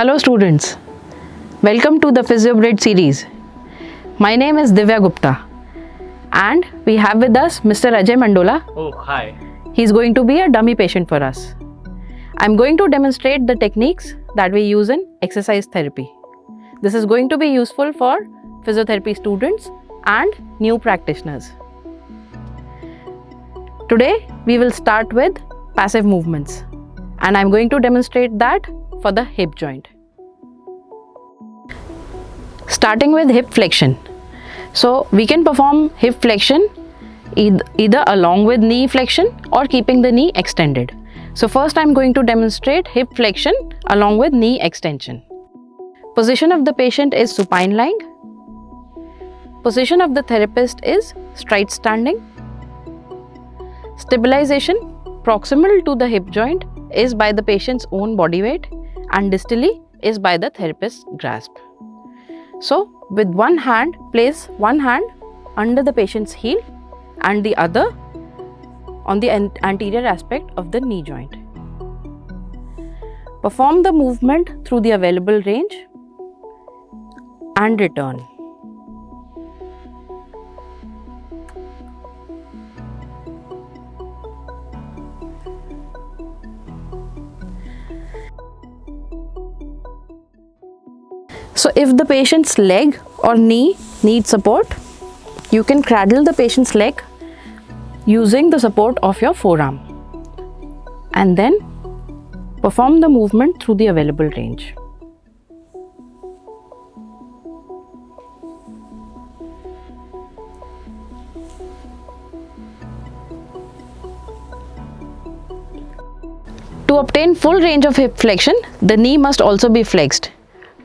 Hello students, welcome to the PHYSIObrid series. My name is Divya Gupta and we have with us Mr. Ajay Mandola. Oh, hi. He's going to be a dummy patient for us. I'm going to demonstrate the techniques that we use in exercise therapy. This is going to be useful for physiotherapy students and new practitioners. Today we will start with passive movements and I'm going to demonstrate that for the hip joint. Starting with hip flexion. So we can perform hip flexion either along with knee flexion or keeping the knee extended. So first I'm going to demonstrate hip flexion along with knee extension. Position of the patient is supine lying. Position of the therapist is straight standing. Stabilization proximal to the hip joint is by the patient's own body weight and distally is by the therapist's grasp. So with one hand, place one hand under the patient's heel and the other on the anterior aspect of the knee joint. Perform the movement through the available range and return. So if the patient's leg or knee needs support, you can cradle the patient's leg using the support of your forearm and then perform the movement through the available range. To obtain full range of hip flexion, the knee must also be flexed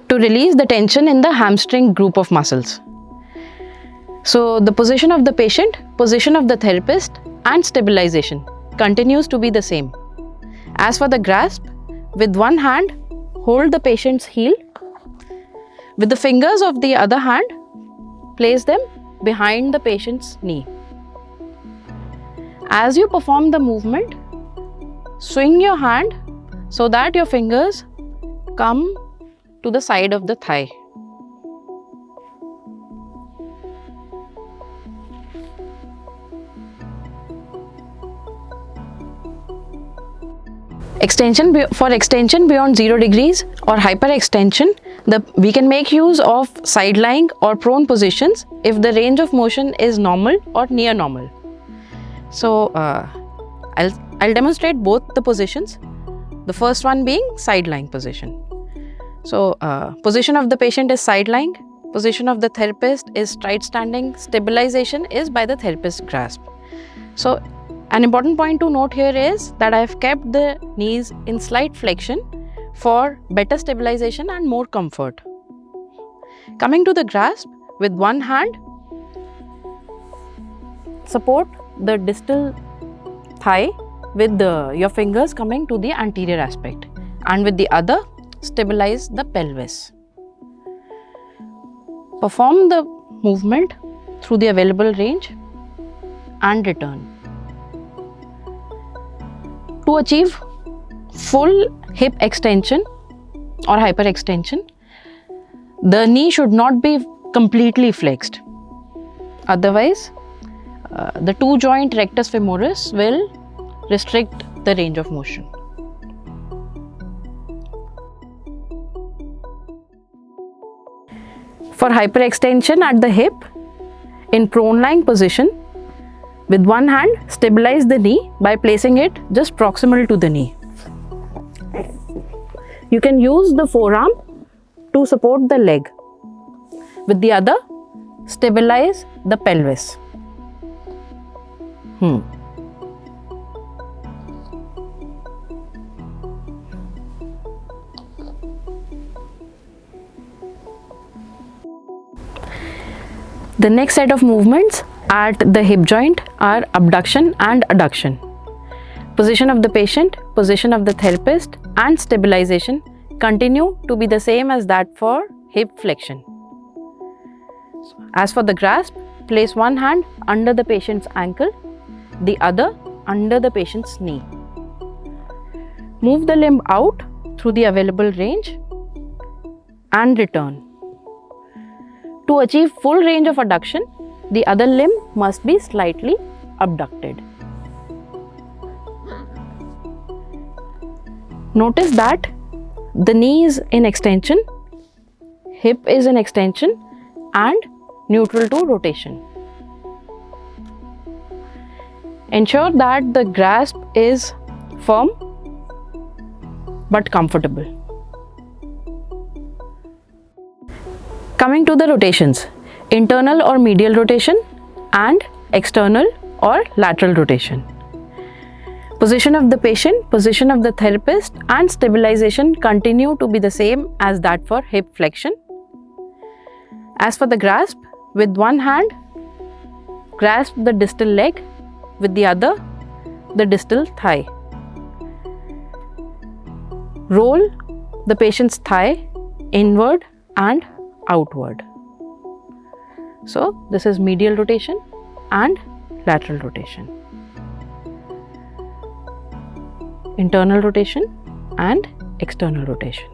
to release the tension in the hamstring group of muscles. So the position of the patient, position of the therapist and stabilization continues to be the same. As for the grasp, with one hand, hold the patient's heel. With the fingers of the other hand, place them behind the patient's knee. As you perform the movement, swing your hand so that your fingers come to the side of the thigh. For extension beyond 0 degrees or hyperextension, we can make use of side lying or prone positions if the range of motion is normal or near normal. So I'll demonstrate both the positions. The first one being side lying position. So position of the patient is side lying, position of the therapist is straight standing, stabilization is by the therapist's grasp. So an important point to note here is that I have kept the knees in slight flexion for better stabilization and more comfort. Coming to the grasp, with one hand, support the distal thigh with your fingers coming to the anterior aspect and with the other, stabilize the pelvis. Perform the movement through the available range and return. To achieve full hip extension or hyperextension, the knee should not be completely flexed. Otherwise, the two joint rectus femoris will restrict the range of motion. For hyperextension at the hip, in prone lying position, with one hand, stabilize the knee by placing it just proximal to the knee. You can use the forearm to support the leg. With the other, stabilize the pelvis. The next set of movements at the hip joint are abduction and adduction. Position of the patient, position of the therapist and stabilization continue to be the same as that for hip flexion. As for the grasp, place one hand under the patient's ankle, the other under the patient's knee. Move the limb out through the available range and return. To achieve full range of adduction, the other limb must be slightly abducted. Notice that the knee is in extension, hip is in extension and neutral to rotation. Ensure that the grasp is firm but comfortable. Coming to the rotations, internal or medial rotation and external or lateral rotation. Position of the patient, position of the therapist and stabilization continue to be the same as that for hip flexion. As for the grasp, with one hand, grasp the distal leg, with the other, the distal thigh. Roll the patient's thigh inward and outward. So, this is medial rotation and lateral rotation. Internal rotation and external rotation.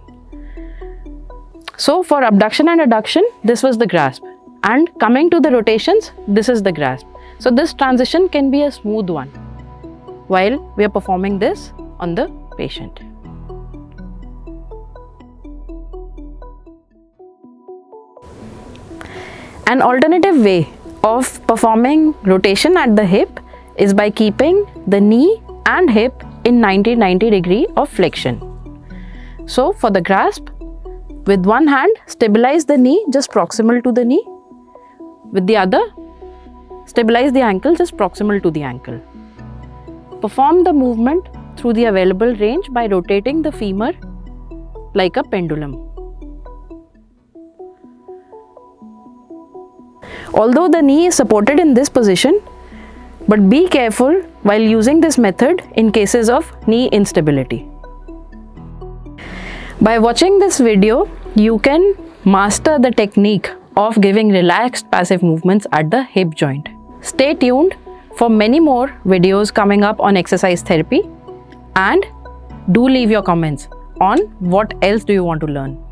So, for abduction and adduction, this was the grasp. And coming to the rotations, this is the grasp. So, this transition can be a smooth one while we are performing this on the patient. An alternative way of performing rotation at the hip is by keeping the knee and hip in 90 degree of flexion. So, for the grasp, with one hand, stabilize the knee just proximal to the knee. With the other, stabilize the ankle just proximal to the ankle. Perform the movement through the available range by rotating the femur like a pendulum. Although the knee is supported in this position, but be careful while using this method in cases of knee instability. By watching this video, you can master the technique of giving relaxed passive movements at the hip joint. Stay tuned for many more videos coming up on exercise therapy, and do leave your comments on what else do you want to learn.